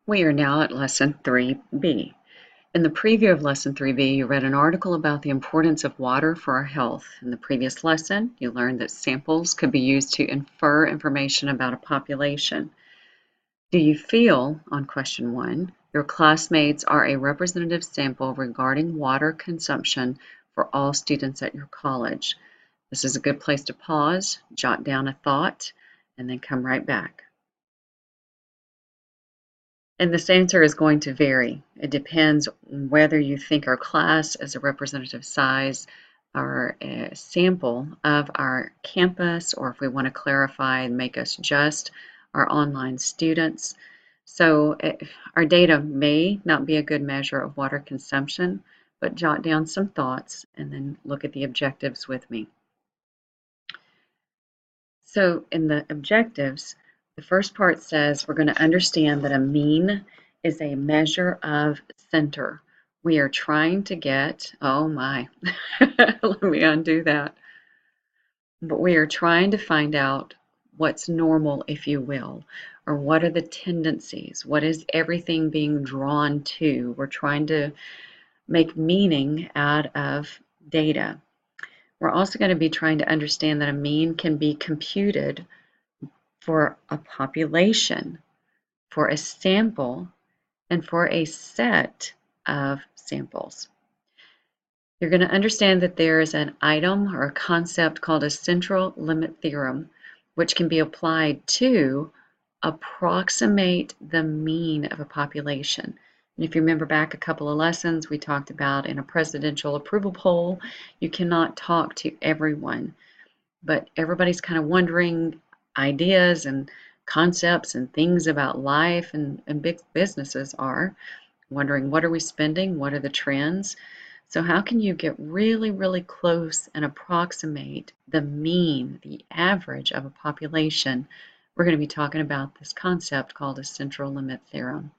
We are now at Lesson 3B. In the preview of Lesson 3B, you read an article about the importance of water for our health. In the previous lesson, you learned that samples could be used to infer information about a population. Do you feel, on question 1, your classmates are a representative sample regarding water consumption for all students at your college? This is a good place to pause, jot down a thought, and then come right back. And this answer is going to vary. It depends whether you think our class is a representative size or a sample of our campus, or if we want to clarify and make us just our online students. So our data may not be a good measure of water consumption, but jot down some thoughts and then look at the objectives with me. So in the objectives, the first part says we're going to understand that a mean is a measure of center. We are trying to get, oh my, let me undo that. But we are trying to find out what's normal, if you will, or what are the tendencies? What is everything being drawn to? We're trying to make meaning out of data. We're also going to be trying to understand that a mean can be computed for a population, for a sample, and for a set of samples. You're going to understand that there is an item or a concept called a central limit theorem, which can be applied to approximate the mean of a population. And if you remember back a couple of lessons, we talked about in a presidential approval poll, you cannot talk to everyone, but everybody's kind of wondering ideas and concepts and things about life and big businesses are wondering, what are we spending? What are the trends? So how can you get really, really close and approximate the mean, the average of a population? We're going to be talking about this concept called a central limit theorem.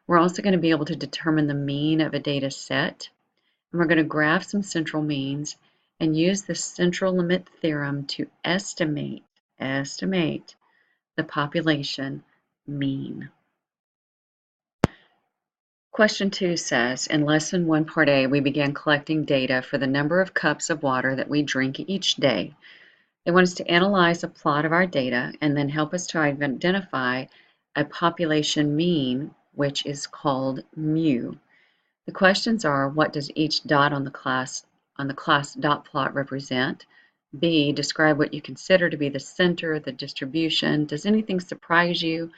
We're also going to be able to determine the mean of a data set, and we're going to graph some central means and use the central limit theorem to estimate the population mean. Question 2 says, in Lesson 1, Part A, we began collecting data for the number of cups of water that we drink each day. They want us to analyze a plot of our data and then help us to identify a population mean, which is called mu. The questions are, what does each dot on the class dot plot represent? B, describe what you consider to be the center, the distribution. Does anything surprise you?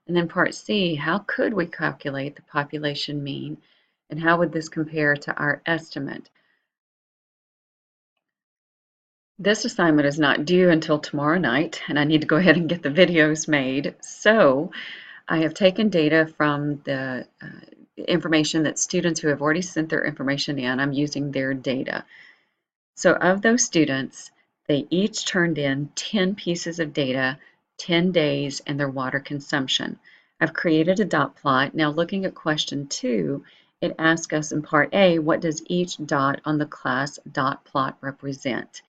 And then part C, how could we calculate the population mean? And how would this compare to our estimate? This assignment is not due until tomorrow night, and I need to go ahead and get the videos made. So I have taken data from the information that students who have already sent their information in. I'm using their data. So of those students, they each turned in 10 pieces of data, 10 days, and their water consumption. I've created a dot plot. Now looking at question 2, it asks us in part A, what does each dot on the class dot plot represent?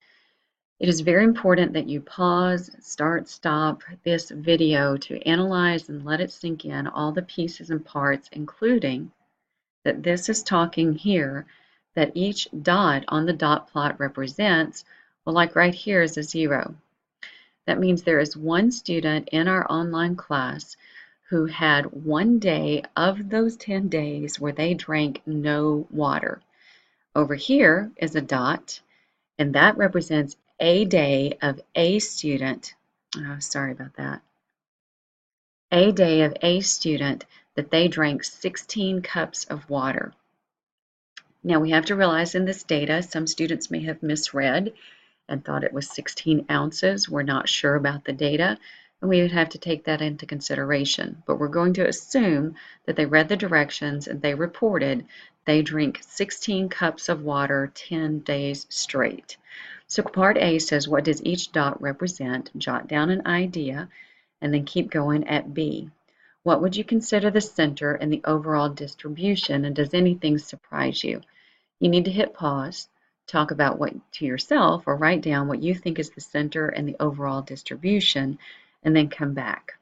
It is very important that you pause, start, stop this video to analyze and let it sink in all the pieces and parts, including that this is talking here that each dot on the dot plot represents, well, like right here is a 0. That means there is one student in our online class who had one day of those 10 days where they drank no water. Over here is a dot, and that represents a day of a student. Oh, sorry about that. A day of a student that they drank 16 cups of water. Now we have to realize in this data, some students may have misread and thought it was 16 ounces. We're not sure about the data, and we would have to take that into consideration. But we're going to assume that they read the directions and they reported they drink 16 cups of water 10 days straight. So part A says, what does each dot represent? Jot down an idea and then keep going at B. What would you consider the center and the overall distribution, and does anything surprise you? You need to hit pause, talk about what to yourself, or write down what you think is the center and the overall distribution, and then come back.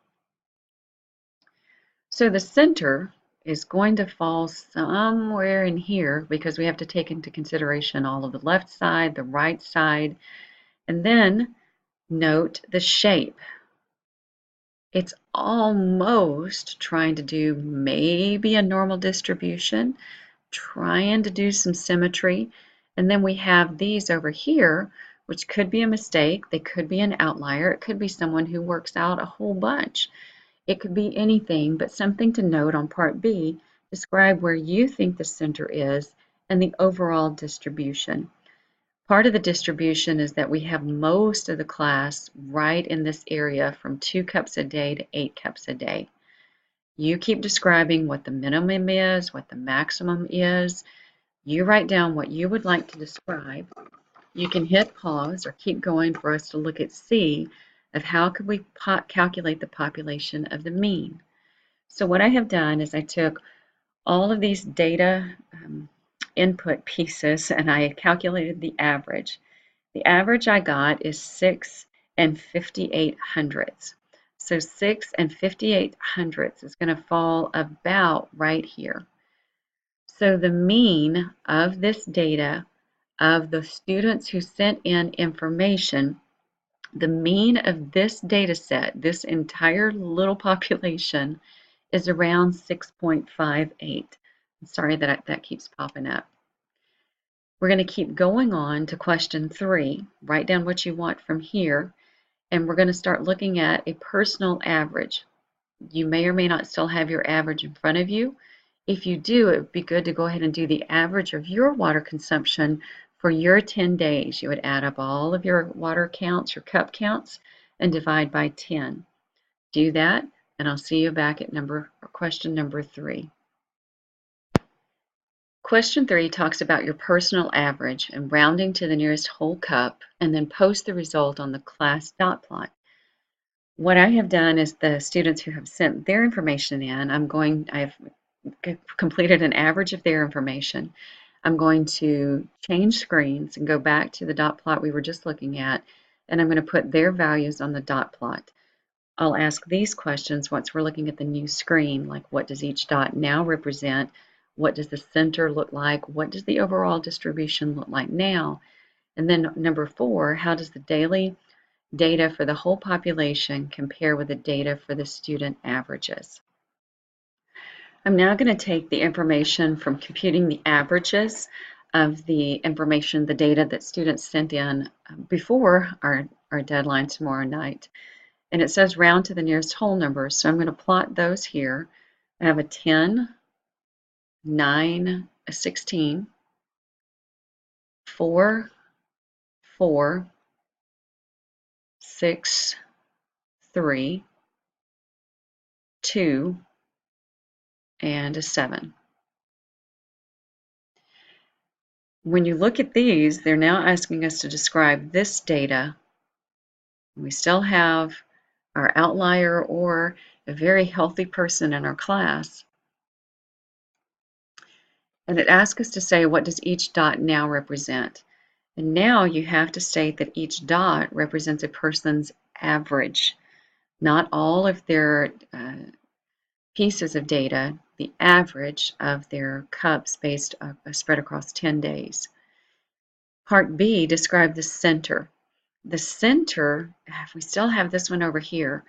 So the center is going to fall somewhere in here because we have to take into consideration all of the left side, the right side, and then note the shape. It's almost trying to do maybe a normal distribution, trying to do some symmetry, and then we have these over here, which could be a mistake. They could be an outlier. It could be someone who works out a whole bunch. It could be anything, but something to note on part B. Describe where you think the center is and the overall distribution. Part of the distribution is that we have most of the class right in this area from 2 cups a day to 8 cups a day. You keep describing what the minimum is, what the maximum is. You write down what you would like to describe. You can hit pause or keep going for us to look at C of how could we calculate the population of the mean. So what I have done is I took all of these data input pieces and I calculated the average. The average I got is 6 and 58 hundredths. So 6 and 58 hundredths is going to fall about right here. So the mean of this data of the students who sent in information, the mean of this data set, this entire little population, is around 6.58. I'm sorry that keeps popping up. We're going to keep going on to question 3. Write down what you want from here, and we're going to start looking at a personal average. You may or may not still have your average in front of you. If you do, it would be good to go ahead and do the average of your water consumption for your 10 days. You would add up all of your water counts, your cup counts, and divide by 10. Do that, and I'll see you back at question number 3. Question 3 talks about your personal average and rounding to the nearest whole cup, and then post the result on the class dot plot. What I have done is the students who have sent their information in, I've completed an average of their information. I'm going to change screens and go back to the dot plot we were just looking at, and I'm going to put their values on the dot plot. I'll ask these questions once we're looking at the new screen, like what does each dot now represent? What does the center look like? What does the overall distribution look like now? And then number 4, how does the daily data for the whole population compare with the data for the student averages? I'm now going to take the information from computing the averages of the information, the data that students sent in before our deadline tomorrow night. And it says round to the nearest whole number. So I'm going to plot those here. I have a 10, 9, a 16, 4, 4, 6, 3, 2, and a 7. When you look at these, they're now asking us to describe this data. We still have our outlier or a very healthy person in our class. And it asks us to say, what does each dot now represent? And now you have to state that each dot represents a person's average, not all of their pieces of data, the average of their cups based spread across 10 days. Part B, describe the center. The center, we still have this one over here,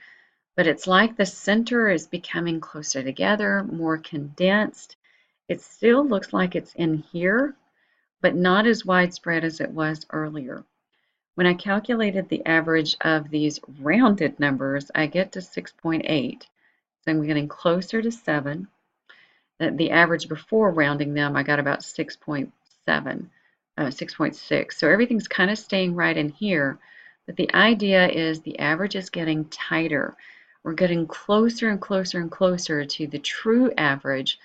but it's like the center is becoming closer together, more condensed. It still looks like it's in here, but not as widespread as it was earlier. When I calculated the average of these rounded numbers, I get to 6.8. So I'm getting closer to 7. The average before rounding them, I got about 6.7, 6.6. So everything's kind of staying right in here. But the idea is the average is getting tighter. We're getting closer and closer and closer to the true average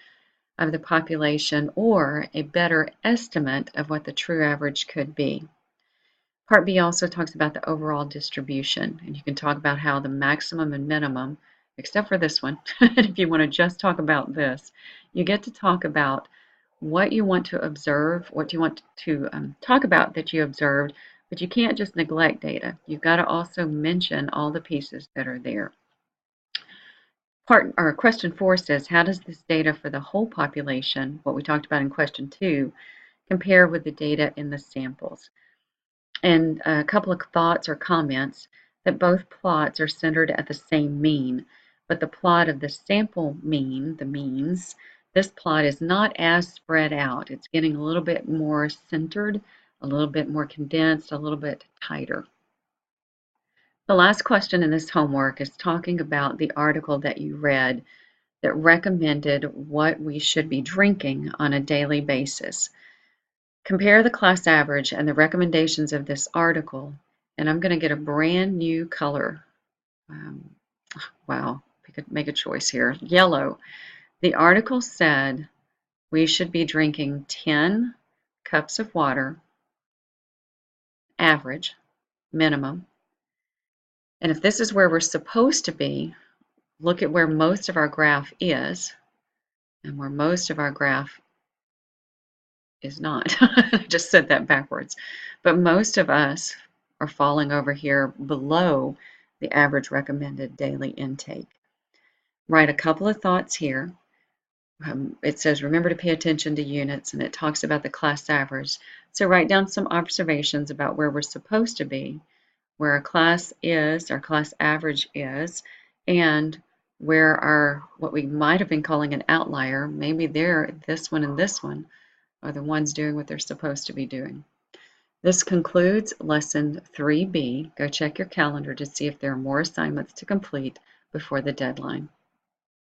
of the population, or a better estimate of what the true average could be. Part B also talks about the overall distribution, and you can talk about how the maximum and minimum, except for this one, if you want to just talk about this, you get to talk about what you want to observe, what you want to talk about that you observed, but you can't just neglect data. You've got to also mention all the pieces that are there. Question 4 says, how does this data for the whole population, what we talked about in question 2, compare with the data in the samples? And a couple of thoughts or comments that both plots are centered at the same mean, but the plot of the sample mean, the means, this plot is not as spread out. It's getting a little bit more centered, a little bit more condensed, a little bit tighter. The last question in this homework is talking about the article that you read that recommended what we should be drinking on a daily basis. Compare the class average and the recommendations of this article, and I'm going to get a brand new color. Um, wow, we could make a choice here. Yellow. The article said we should be drinking 10 cups of water, average, minimum. And if this is where we're supposed to be, look at where most of our graph is and where most of our graph is not. I just said that backwards. But most of us are falling over here below the average recommended daily intake. Write a couple of thoughts here. It says, remember to pay attention to units, and it talks about the class average. So write down some observations about where we're supposed to be, where our class is, our class average is, and where our, what we might have been calling an outlier, maybe this one and this one, are the ones doing what they're supposed to be doing. This concludes lesson 3B. Go check your calendar to see if there are more assignments to complete before the deadline.